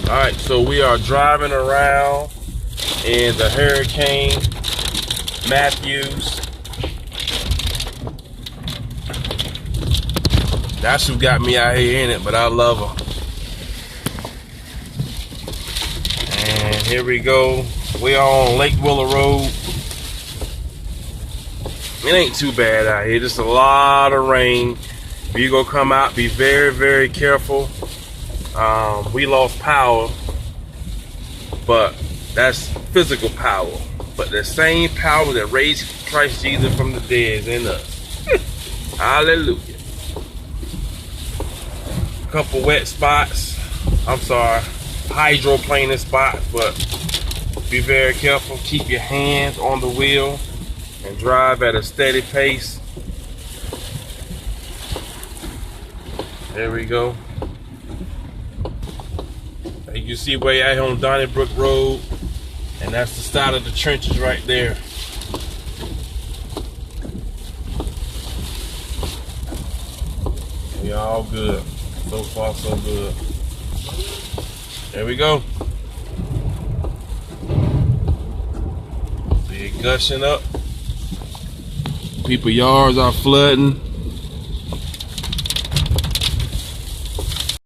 All right, so we are driving around in the Hurricane Matthews. That's who got me out here in it, but I love her. And here we go. We are on Lake Willow Road. It ain't too bad out here. Just a lot of rain. If you go come out, be very, very careful. We lost power, but that's physical power. But the same power that raised Christ Jesus from the dead is in us. Hallelujah. Couple wet spots. I'm sorry, hydroplaning spots, but be very careful. Keep your hands on the wheel and drive at a steady pace. There we go. You can see way out here on Donnybrook Road, and that's the start of the trenches right there. We all good. So far, so good. There we go. See it gushing up. People's yards are flooding.